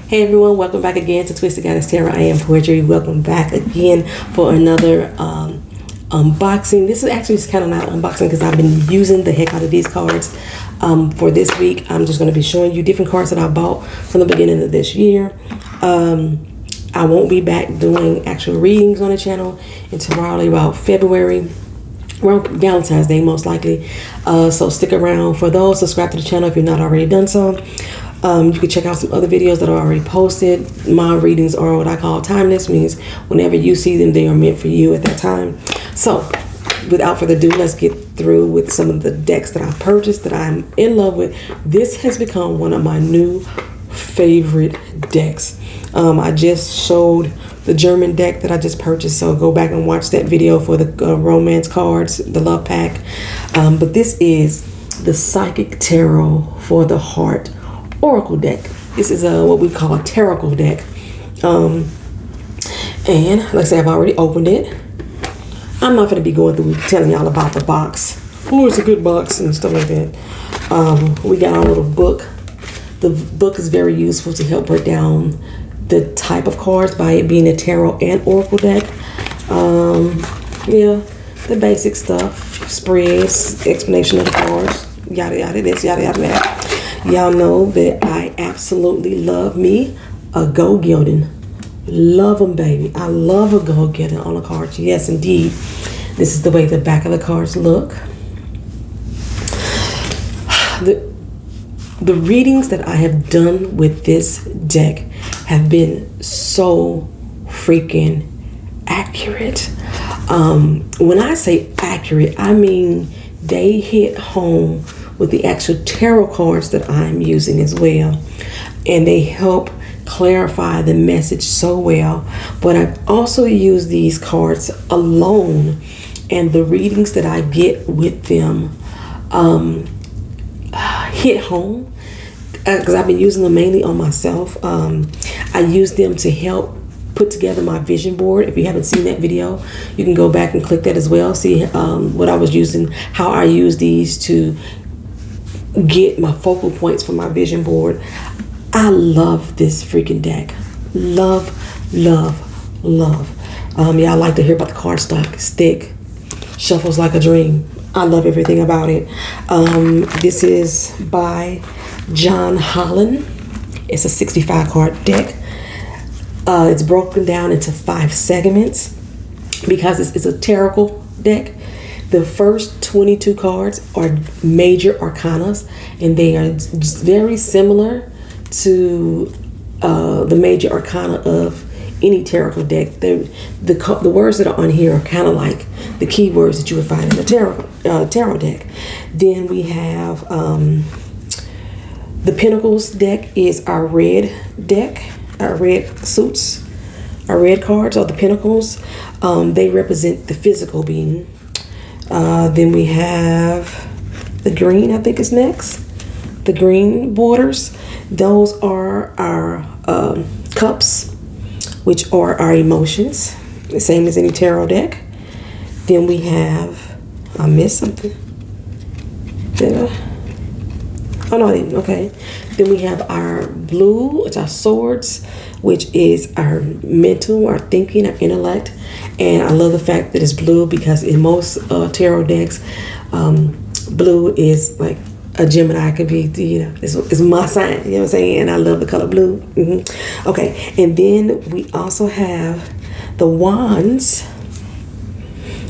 Hey everyone, welcome back again to Twisted Goddess Tarot. I am Poetry. Welcome back again for another unboxing. This is actually kind of not unboxing because I've been using the heck out of these cards. For this week, I'm just going to be showing you different cards that I bought from the beginning of this year. I won't be back doing actual readings on the channel until probably about February. Well, Valentine's Day most likely. So stick around for those. Subscribe to the channel if you're not already done so. You can check out some other videos that are already posted. My readings are what I call timeless, means whenever you see them, they are meant for you at that time. So without further ado, let's get through with some of the decks that I purchased that I'm in love with. This has become one of my new favorite decks. I just showed the German deck that I just purchased, so go back and watch that video for the romance cards, the love pack. But this is the Psychic Tarot for the Heart Oracle deck. This is what we call a tarot deck. And like I said, I've already opened it. I'm not going to be going through telling y'all about the box. Oh, it's a good box and stuff like that. We got our little book. The book is very useful to help break down the type of cards by it being a tarot and oracle deck. Yeah, the basic stuff, spreads, explanation of the cards, yada yada this, yada yada that. Y'all know that I absolutely love me a go-getter. Love them, baby. I love a go-getter on the cards. Yes, indeed. This is the way the back of the cards look. The readings that I have done with this deck have been so freaking accurate. When I say accurate, I mean they hit home with the actual tarot cards that I'm using as well. And they help clarify the message so well. But I've also used these cards alone, and the readings that I get with them hit home because I've been using them mainly on myself. I use them to help put together my vision board. If you haven't seen that video, you can go back and click that as well. See what I was using, how I use these to get my focal points for my vision board. I love this freaking deck. Love, love, love. Yeah, I like to hear about the cardstock. It's thick, shuffles like a dream. I love everything about it. This is by John Holland. It's a 65 card deck. It's broken down into 5 segments because it's a tarot deck. The first 22 cards are major arcanas, and they are very similar to the major arcana of any tarot deck. The words that are on here are kind of like the key words that you would find in the tarot deck. Then we have the Pentacles deck is our red deck, our red suits, our red cards are the Pentacles. They represent the physical being. Then we have the green, I think is next. The green borders. Those are our cups, which are our emotions. The same as any tarot deck. Then we have, I missed something. Did I? Oh no, I didn't. Okay. Then we have our blue, which are swords, which is our mental, our thinking, our intellect. And I love the fact that it's blue because in most tarot decks, blue is like a Gemini. Could be, it's my sign. You know what I'm saying? And I love the color blue. Okay. And then we also have the wands,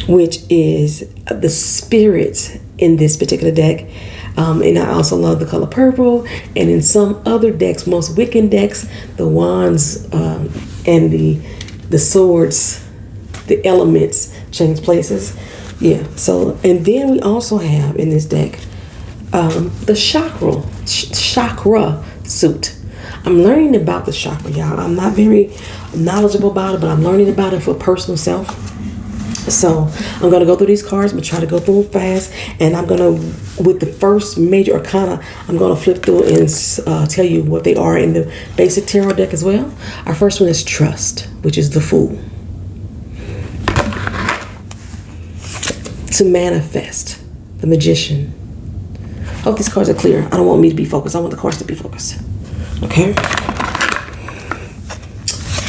which is the spirits in this particular deck. And I also love the color purple. And in some other decks, most Wiccan decks, the wands and the swords, the elements change places. Yeah. So, and then we also have in this deck the chakra suit. I'm learning about the chakra, y'all. I'm not very knowledgeable about it, but I'm learning about it for personal self. So I'm going to go through these cards. I'm going to try to go through them fast. And I'm going to, with the first major arcana, I'm going to flip through and tell you what they are in the basic tarot deck as well. Our first one is Trust, which is the Fool. To Manifest, the Magician. I hope these cards are clear. I don't want me to be focused. I want the cards to be focused. Okay.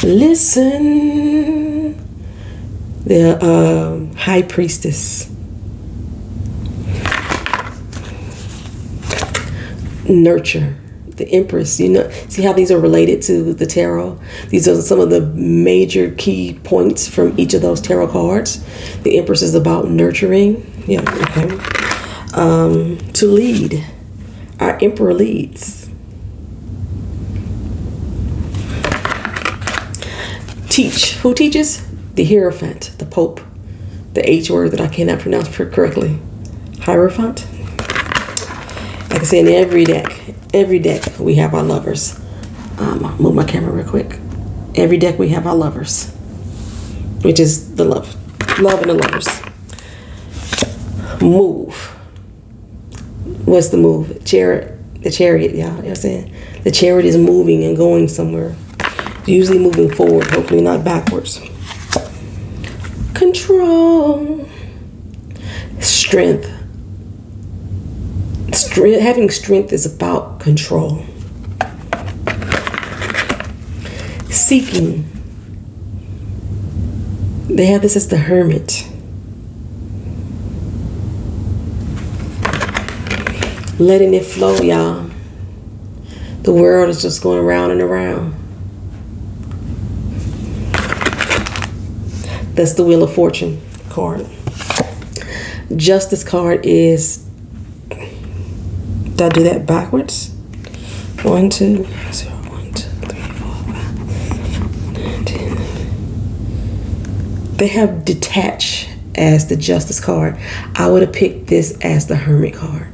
Listen. The high priestess. Nurture. The empress. You know, see how these are related to the tarot? These are some of the major key points from each of those tarot cards. The empress is about nurturing. Yeah, okay. To lead. Our emperor leads. Teach. Who teaches? The Hierophant, the Pope. The H word that I cannot pronounce correctly. Hierophant. Like I say, in every deck we have our lovers. I'll move my camera real quick. Every deck we have our lovers, which is the love and the lovers. Move. What's the move? The chariot, y'all. You know what I'm saying? The chariot is moving and going somewhere. Usually moving forward, hopefully not backwards. Control. Strength. Having strength is about control. Seeking. They have this as the Hermit. Letting it flow, y'all. The world is just going around and around. That's the Wheel of Fortune card. Justice card is, did I do that backwards? 1, 2, 0, 1, 2, 3, 4, 5, 9, 10. They have detach as the Justice card. I would have picked this as the Hermit card.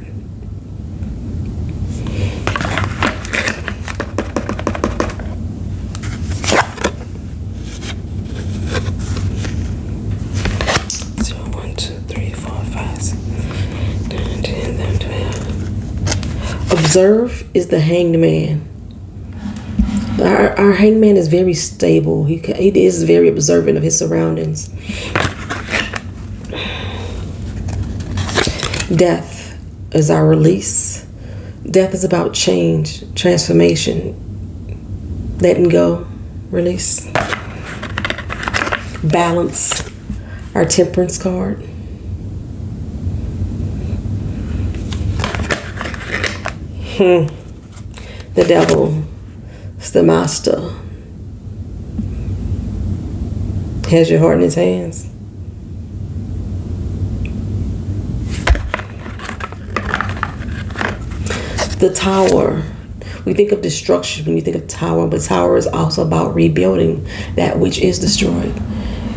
Observe is the Hanged Man. Our Hanged Man is very stable. He is very observant of his surroundings. Death is our release. Death is about change, transformation, letting go, release. Balance, our Temperance card. The devil is the master. Has your heart in his hands. The Tower. We think of destruction when you think of tower, but tower is also about rebuilding that which is destroyed.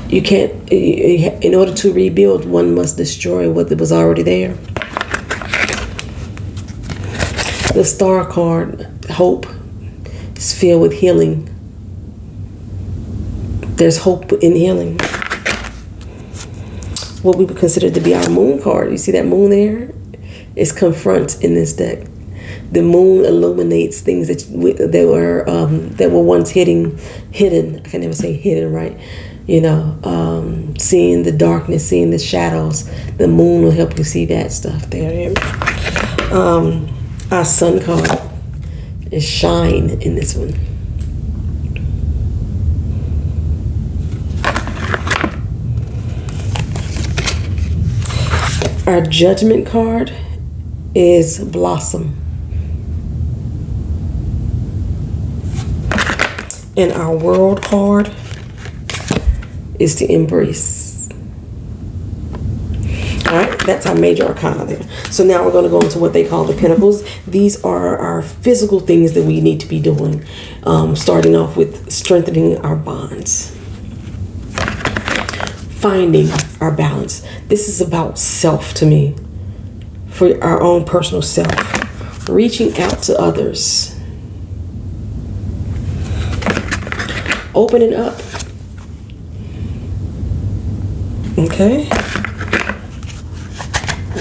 You can't, in order to rebuild, one must destroy what was already there. The Star card, hope, is filled with healing. There's hope in healing. What we would consider to be our Moon card, you see that moon there? Is confront in this deck. The moon illuminates things that were once hidden. I can never say hidden, right? You know, seeing the darkness, seeing the shadows. The moon will help you see that stuff there. Our Sun card is shine in this one. Our Judgment card is blossom. And our World card is to embrace. All right, that's our major arcana there. So now we're going to go into what they call the Pentacles. These are our physical things that we need to be doing, starting off with strengthening our bonds. Finding our balance. This is about self to me, for our own personal self. Reaching out to others. Opening up. Okay.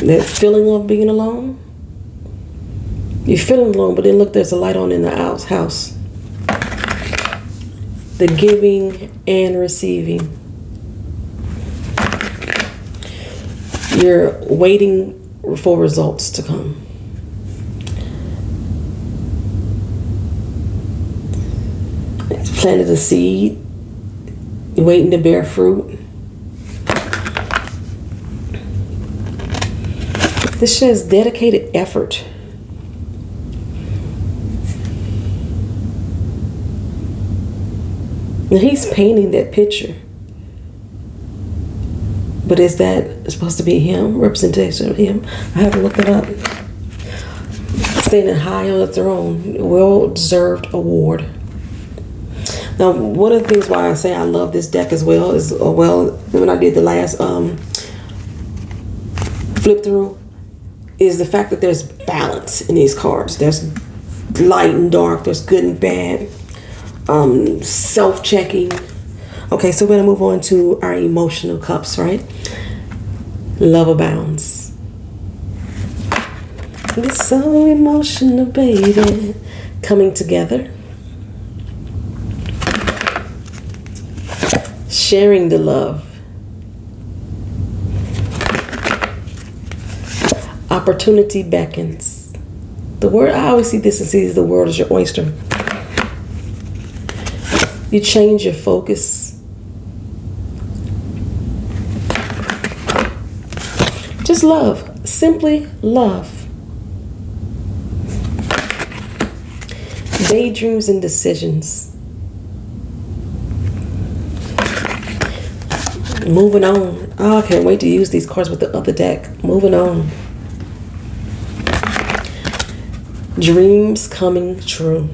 That feeling of being alone. You're feeling alone, but then look, there's a light on in the house. The giving and receiving. You're waiting for results to come. Planted a seed, waiting to bear fruit. This shows dedicated effort. And he's painting that picture. But is that supposed to be him? Representation of him? I have to look it up. Standing high on the throne. Well-deserved award. Now, one of the things why I say I love this deck as well is, when I did the last flip through, is the fact that there's balance in these cards. There's light and dark. There's good and bad. Self-checking. Okay, so we're going to move on to our emotional cups, right? Love abounds. It's so emotional, baby. Coming together. Sharing the love. Opportunity beckons. The word, I always see this and see the world as your oyster. You change your focus. Just love. Simply love. Daydreams and decisions. Moving on. Oh, I can't wait to use these cards with the other deck. Moving on. Dreams coming true.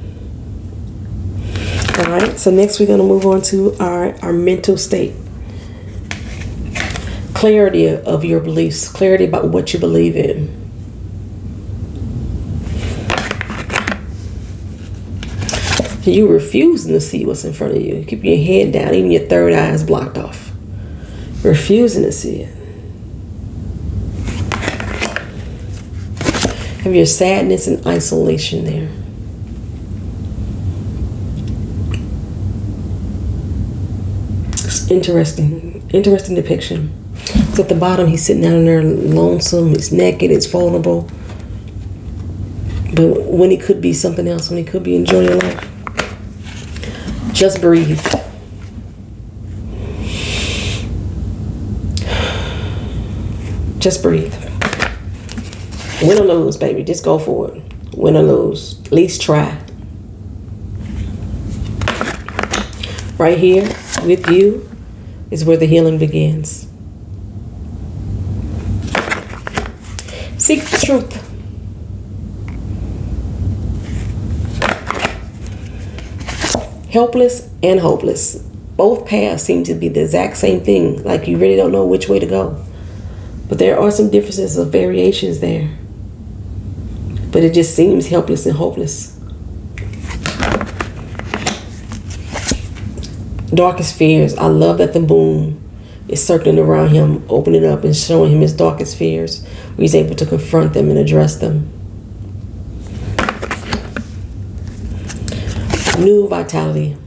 All right, so next we're going to move on to our mental state. Clarity of your beliefs. Clarity about what you believe in. You refusing to see what's in front of you. Keep your head down, even your third eye is blocked off. Refusing to see it. Have your sadness and isolation there. It's interesting depiction. So at the bottom, he's sitting down there lonesome, he's naked, he's vulnerable. But when he could be something else, when he could be enjoying life. Just breathe. Just breathe. Win or lose, baby. Just go for it. Win or lose. At least try. Right here with you is where the healing begins. Seek the truth. Helpless and hopeless. Both paths seem to be the exact same thing. Like you really don't know which way to go. But there are some differences of variations there. But it just seems helpless and hopeless. Darkest fears. I love that the moon is circling around him, opening up and showing him his darkest fears. Where he's able to confront them and address them. New vitality.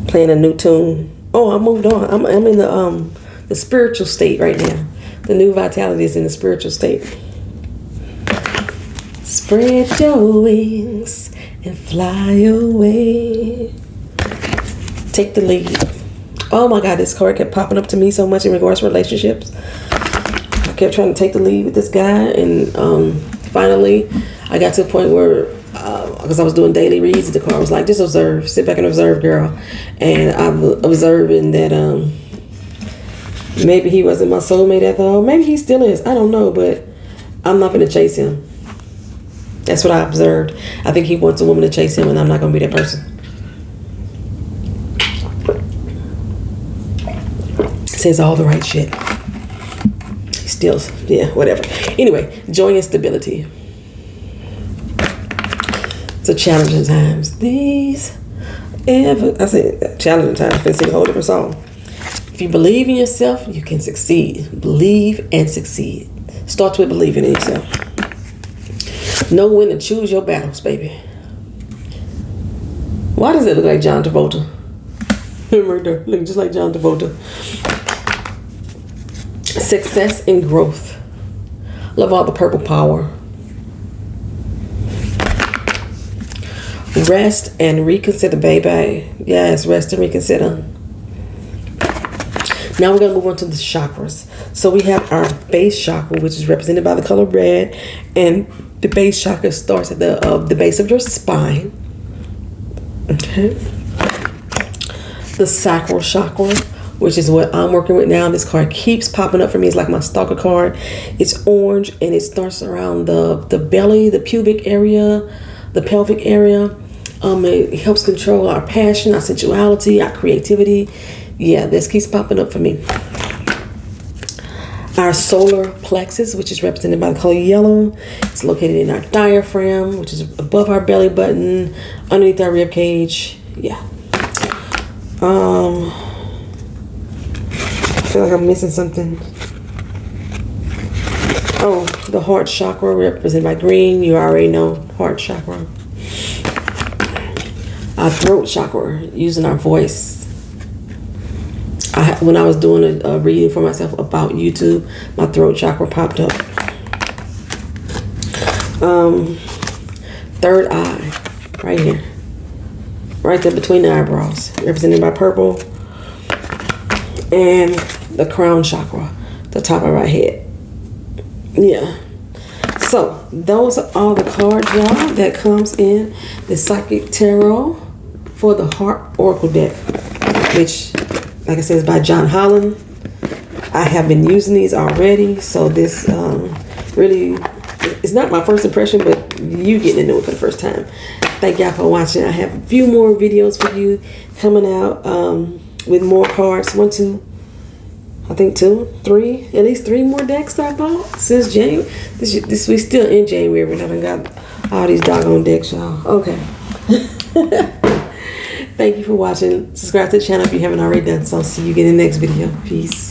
Playing a new tune. Oh, I moved on. I'm in the spiritual state right now. The new vitality is in the spiritual state. Spread your wings and fly away. Take the lead. Oh my God, this card kept popping up to me so much in regards to relationships. I kept trying to take the lead with this guy, and finally I got to a point where, because I was doing daily reads, the card was like, just observe, sit back and observe, girl. And I'm observing that maybe he wasn't my soulmate after all. Maybe he still is. I don't know, but I'm not going to chase him. That's what I observed. I think he wants a woman to chase him, and I'm not going to be that person. Says all the right shit. Still, yeah, whatever. Anyway, joy and stability. So challenging times. I say challenging times. I can sing a whole different song. If you believe in yourself, you can succeed. Believe and succeed. Starts with believing in yourself. Know when to choose your battles, baby. Why does it look like John Travolta? Right there, look just like John Travolta. Success and growth. Love all the purple power. Rest and reconsider, baby. Yes, rest and reconsider. Now we're going to move on to the chakras. So we have our base chakra, which is represented by the color red. And the base chakra starts at the base of your spine. Okay. The sacral chakra, which is what I'm working with now. This card keeps popping up for me. It's like my stalker card. It's orange and it starts around the belly, the pubic area, the pelvic area. It helps control our passion, our sensuality, our creativity. Yeah, this keeps popping up for me. Our solar plexus, which is represented by the color yellow. It's located in our diaphragm, which is above our belly button, underneath our rib cage. Yeah. I feel like I'm missing something. Oh, the heart chakra, represented by green. You already know heart chakra. Our throat chakra, using our voice. When I was doing a reading for myself about YouTube, my throat chakra popped up. Third eye, right here. Right there between the eyebrows, represented by purple. And the crown chakra, the top of our head. Yeah. So those are all the cards, y'all, that comes in the Psychic Tarot for the Heart Oracle deck, which, like I said, is by John Holland. I have been using these already, so this really is not my first impression, but you getting to know it for the first time. Thank y'all for watching. I have a few more videos for you coming out with more cards. 1, 2, I think 2, 3, at least 3 more decks that I bought since January. This we still in January, and I done got all these doggone decks, y'all. Okay. Thank you for watching. Subscribe to the channel if you haven't already done so. See you again in the next video. Peace.